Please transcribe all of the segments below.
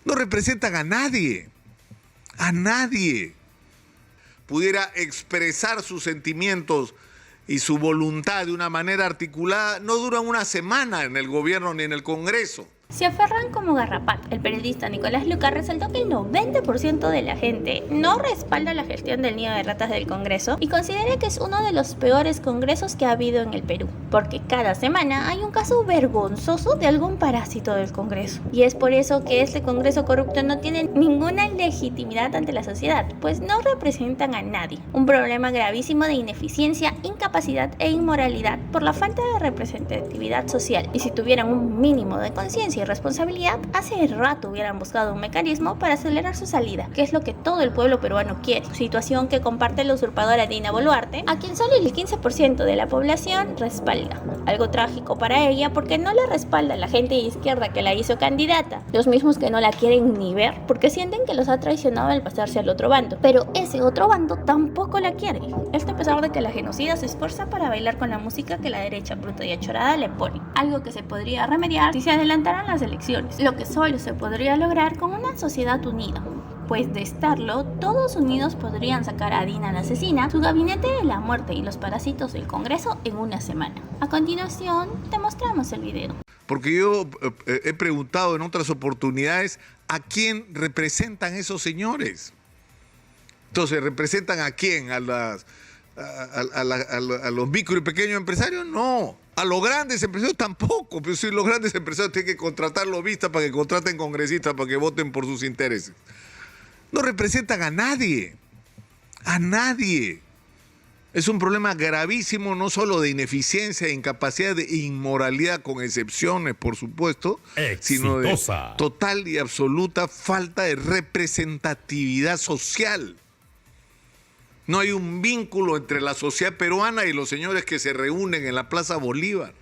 No representan a nadie. A nadie. Pudiera expresar sus sentimientos y su voluntad de una manera articulada, no duran una semana en el gobierno ni en el Congreso. Se aferran como garrapatas. El periodista Nicolás Lucar resaltó que el 90% de la gente no respalda la gestión del nido de ratas del Congreso y considera que es uno de los peores congresos que ha habido en el Perú, porque cada semana hay un caso vergonzoso de algún parásito del Congreso. Y es por eso que este Congreso corrupto no tiene ninguna legitimidad ante la sociedad, pues no representan a nadie. Un problema gravísimo de ineficiencia, incapacidad e inmoralidad por la falta de representatividad social. Y si tuvieran un mínimo de conciencia y responsabilidad, hace rato hubieran buscado un mecanismo para acelerar su salida, que es lo que todo el pueblo peruano quiere. Situación que comparte la usurpadora Dina Boluarte, a quien solo el 15% de la población respalda. Algo trágico para ella porque no la respalda la gente de izquierda que la hizo candidata, los mismos que no la quieren ni ver porque sienten que los ha traicionado al pasarse al otro bando. Pero ese otro bando tampoco la quiere. Esto a pesar de que la genocida se esfuerza para bailar con la música que la derecha bruta y achorada le pone. Algo que se podría remediar si se adelantaran las elecciones, lo que solo se podría lograr con una sociedad unida. Pues de estarlo, todos unidos podrían sacar a Dina la asesina, su gabinete de la muerte y los parásitos del Congreso en una semana. A continuación, te mostramos el video. Porque yo he preguntado en otras oportunidades a quién representan esos señores. Entonces, ¿representan a quién? ¿A los micro y pequeños empresarios? No. A los grandes empresarios tampoco. Pero si los grandes empresarios tienen que contratar lobistas para que contraten congresistas para que voten por sus intereses. No representan a nadie. A nadie. Es un problema gravísimo, no solo de ineficiencia, de incapacidad, de inmoralidad, con excepciones, por supuesto, sino de total y absoluta falta de representatividad social. No hay un vínculo entre la sociedad peruana y los señores que se reúnen en la Plaza Bolívar.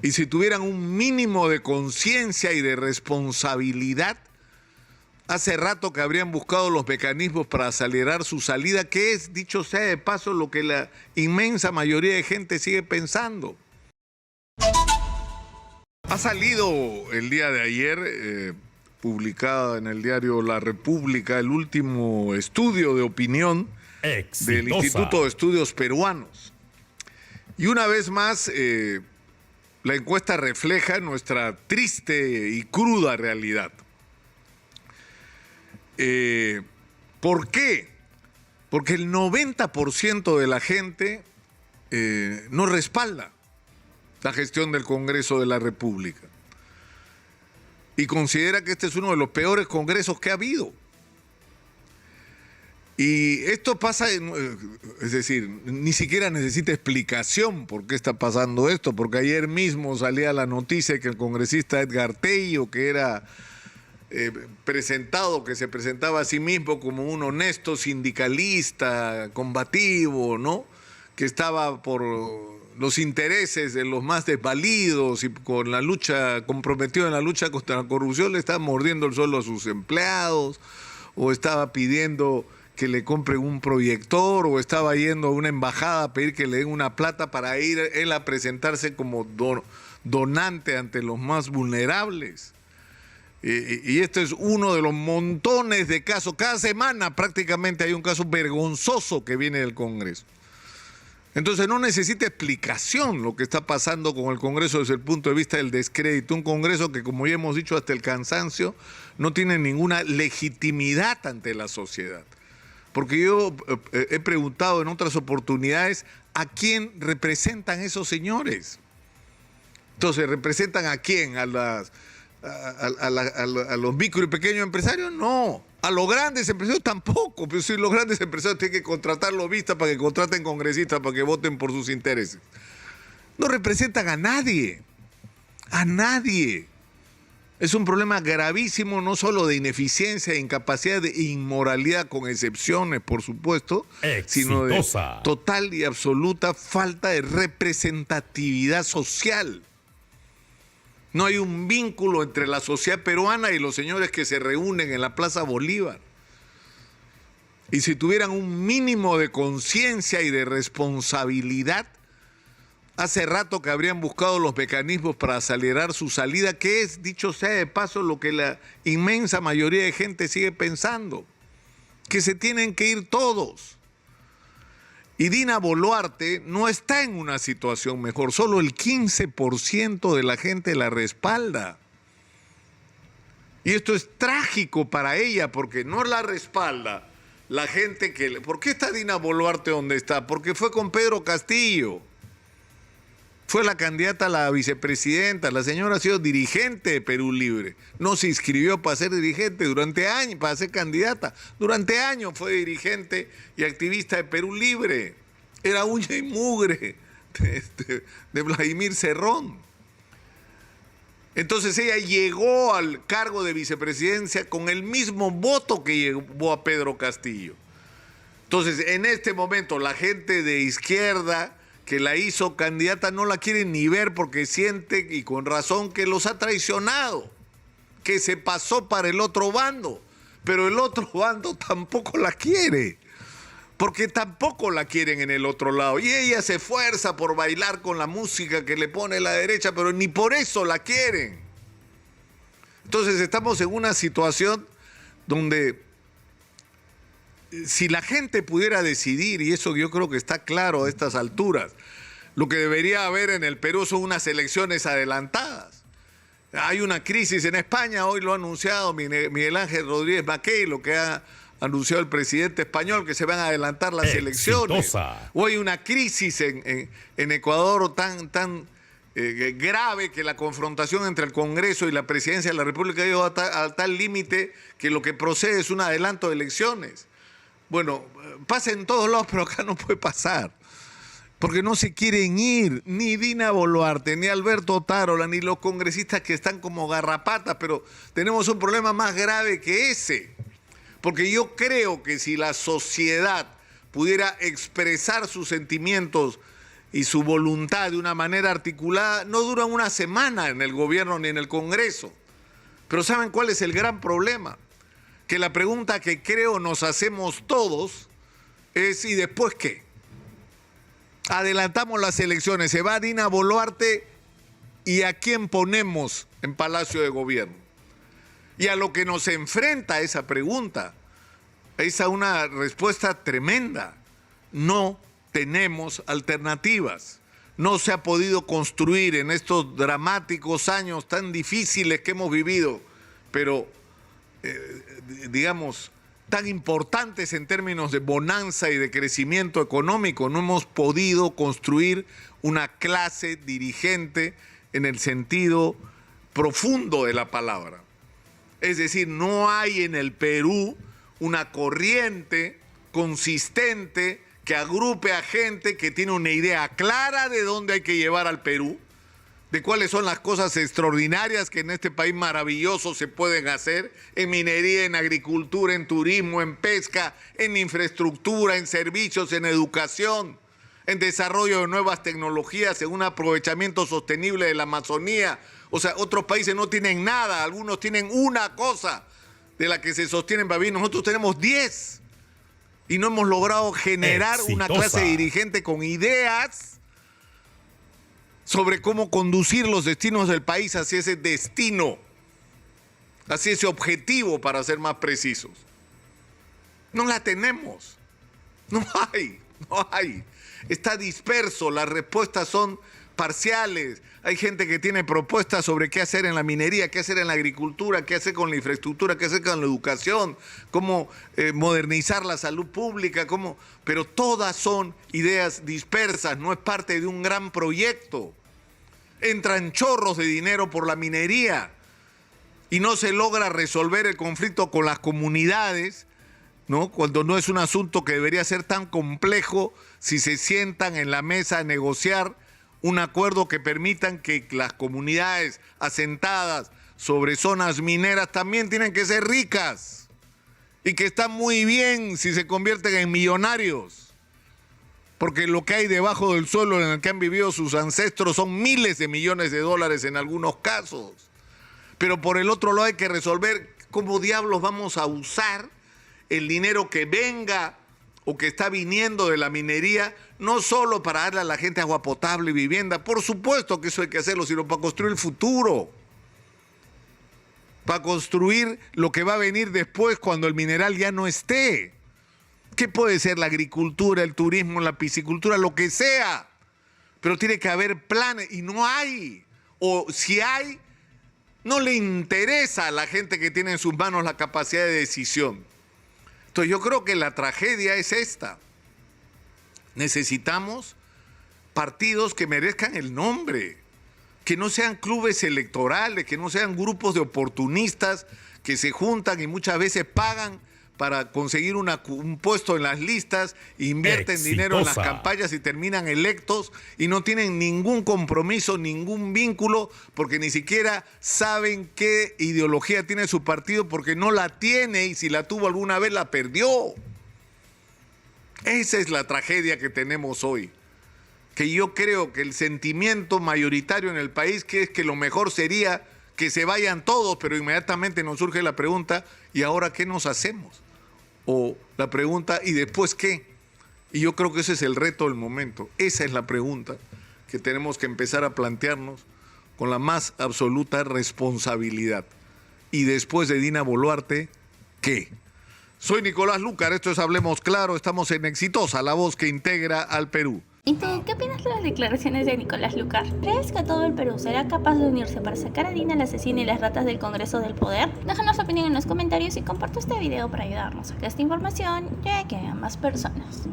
Y si tuvieran un mínimo de conciencia y de responsabilidad, hace rato que habrían buscado los mecanismos para acelerar su salida, que es, dicho sea de paso, lo que la inmensa mayoría de gente sigue pensando. Ha salido el día de ayer, publicada en el diario La República, el último estudio de opinión del Instituto de Estudios Peruanos. Y una vez más, la encuesta refleja nuestra triste y cruda realidad. ¿Por qué? Porque el 90% de la gente no respalda la gestión del Congreso de la República y considera que este es uno de los peores congresos que ha habido. Y esto pasa, es decir, ni siquiera necesita explicación por qué está pasando esto, porque ayer mismo salía la noticia que el congresista Edgar Tello, que era que se presentaba a sí mismo como un honesto sindicalista, combativo, ¿no? Que estaba por los intereses de los más desvalidos y con la lucha, comprometido en la lucha contra la corrupción, le estaba mordiendo el suelo a sus empleados, o estaba pidiendo que le compren un proyector, o estaba yendo a una embajada a pedir que le den una plata para ir él a presentarse como donante ante los más vulnerables. Y este es uno de los montones de casos. Cada semana prácticamente hay un caso vergonzoso que viene del Congreso. Entonces no necesita explicación lo que está pasando con el Congreso desde el punto de vista del descrédito. Un Congreso que, como ya hemos dicho hasta el cansancio, no tiene ninguna legitimidad ante la sociedad. Porque yo he preguntado en otras oportunidades a quién representan esos señores. Entonces, ¿representan a quién? ¿A los micro y pequeños empresarios? No. A los grandes empresarios tampoco. Pero si los grandes empresarios tienen que contratar lobistas para que contraten congresistas para que voten por sus intereses. No representan a nadie. A nadie. Es un problema gravísimo, no solo de ineficiencia, de incapacidad, de inmoralidad, con excepciones, por supuesto, sino de total y absoluta falta de representatividad social. No hay un vínculo entre la sociedad peruana y los señores que se reúnen en la Plaza Bolívar. Y si tuvieran un mínimo de conciencia y de responsabilidad, Hace rato que habrían buscado los mecanismos para acelerar su salida, que es, dicho sea de paso, lo que la inmensa mayoría de gente sigue pensando, que se tienen que ir todos. Y Dina Boluarte no está en una situación mejor, solo el 15% de la gente la respalda. Y esto es trágico para ella, porque no la respalda la gente que... ¿Por qué está Dina Boluarte donde está? Porque fue con Pedro Castillo. Fue la candidata a la vicepresidenta. La señora ha sido dirigente de Perú Libre. No se inscribió para ser dirigente durante años, para ser candidata. Durante años fue dirigente y activista de Perú Libre. Era uña y mugre de Vladimir Cerrón. Entonces ella llegó al cargo de vicepresidencia con el mismo voto que llevó a Pedro Castillo. Entonces, en este momento, la gente de izquierda que la hizo candidata no la quiere ni ver porque siente, y con razón, que los ha traicionado, que se pasó para el otro bando, pero el otro bando tampoco la quiere, porque tampoco la quieren en el otro lado. Y ella se esfuerza por bailar con la música que le pone la derecha, pero ni por eso la quieren. Entonces estamos en una situación donde si la gente pudiera decidir, y eso yo creo que está claro a estas alturas, lo que debería haber en el Perú son unas elecciones adelantadas. Hay una crisis en España, hoy lo ha anunciado Miguel Ángel Rodríguez Mackey, lo que ha anunciado el presidente español, que se van a adelantar las elecciones. O hay una crisis en Ecuador tan grave que la confrontación entre el Congreso y la Presidencia de la República ha llegado a tal límite que lo que procede es un adelanto de elecciones. Bueno, pasa en todos lados, pero acá no puede pasar. Porque no se quieren ir ni Dina Boluarte, ni Alberto Tarola, ni los congresistas que están como garrapatas, pero tenemos un problema más grave que ese. Porque yo creo que si la sociedad pudiera expresar sus sentimientos y su voluntad de una manera articulada, no duran una semana en el gobierno ni en el Congreso. Pero ¿saben cuál es el gran problema? Que la pregunta que creo nos hacemos todos es ¿y después qué? Adelantamos las elecciones, se va Dina Boluarte y ¿a quién ponemos en Palacio de Gobierno? Y a lo que nos enfrenta esa pregunta es a una respuesta tremenda. No tenemos alternativas. No se ha podido construir en estos dramáticos años tan difíciles que hemos vivido, pero digamos, tan importantes en términos de bonanza y de crecimiento económico. No hemos podido construir una clase dirigente en el sentido profundo de la palabra. Es decir, no hay en el Perú una corriente consistente que agrupe a gente que tiene una idea clara de dónde hay que llevar al Perú, de cuáles son las cosas extraordinarias que en este país maravilloso se pueden hacer, en minería, en agricultura, en turismo, en pesca, en infraestructura, en servicios, en educación, en desarrollo de nuevas tecnologías, en un aprovechamiento sostenible de la Amazonía. O sea, otros países no tienen nada, algunos tienen una cosa de la que se sostienen para vivir. Nosotros tenemos 10 y no hemos logrado generar una clase dirigente con ideas sobre cómo conducir los destinos del país hacia ese destino, hacia ese objetivo, para ser más precisos. No la tenemos. No hay. Está disperso, las respuestas son parciales. Hay gente que tiene propuestas sobre qué hacer en la minería, qué hacer en la agricultura, qué hacer con la infraestructura, qué hacer con la educación, cómo modernizar la salud pública, pero todas son ideas dispersas, no es parte de un gran proyecto. Entran chorros de dinero por la minería y no se logra resolver el conflicto con las comunidades, ¿no? Cuando no es un asunto que debería ser tan complejo si se sientan en la mesa a negociar un acuerdo que permitan que las comunidades asentadas sobre zonas mineras también tienen que ser ricas y que están muy bien si se convierten en millonarios. Porque lo que hay debajo del suelo en el que han vivido sus ancestros son miles de millones de dólares en algunos casos. Pero por el otro lado hay que resolver cómo diablos vamos a usar el dinero que venga o que está viniendo de la minería, no solo para darle a la gente agua potable y vivienda, por supuesto que eso hay que hacerlo, sino para construir el futuro, para construir lo que va a venir después cuando el mineral ya no esté. ¿Qué puede ser? La agricultura, el turismo, la piscicultura, lo que sea. Pero tiene que haber planes y no hay. O si hay, no le interesa a la gente que tiene en sus manos la capacidad de decisión. Entonces yo creo que la tragedia es esta. Necesitamos partidos que merezcan el nombre, que no sean clubes electorales, que no sean grupos de oportunistas que se juntan y muchas veces pagan para conseguir un puesto en las listas, invierten dinero en las campañas y terminan electos y no tienen ningún compromiso, ningún vínculo, porque ni siquiera saben qué ideología tiene su partido, porque no la tiene y si la tuvo alguna vez la perdió. Esa es la tragedia que tenemos hoy. Que yo creo que el sentimiento mayoritario en el país que es que lo mejor sería que se vayan todos, pero inmediatamente nos surge la pregunta, ¿y ahora qué nos hacemos? O la pregunta, ¿y después qué? Y yo creo que ese es el reto del momento. Esa es la pregunta que tenemos que empezar a plantearnos con la más absoluta responsabilidad. Y después de Dina Boluarte, ¿qué? Soy Nicolás Lucar, esto es Hablemos Claro, estamos en Exitosa, la voz que integra al Perú. ¿Y tú qué opinas de las declaraciones de Nicolás Lucar? ¿Crees que todo el Perú será capaz de unirse para sacar a Dina la asesina y las ratas del Congreso del Poder? Déjanos tu opinión en los comentarios y comparte este video para ayudarnos a que esta información llegue a más personas.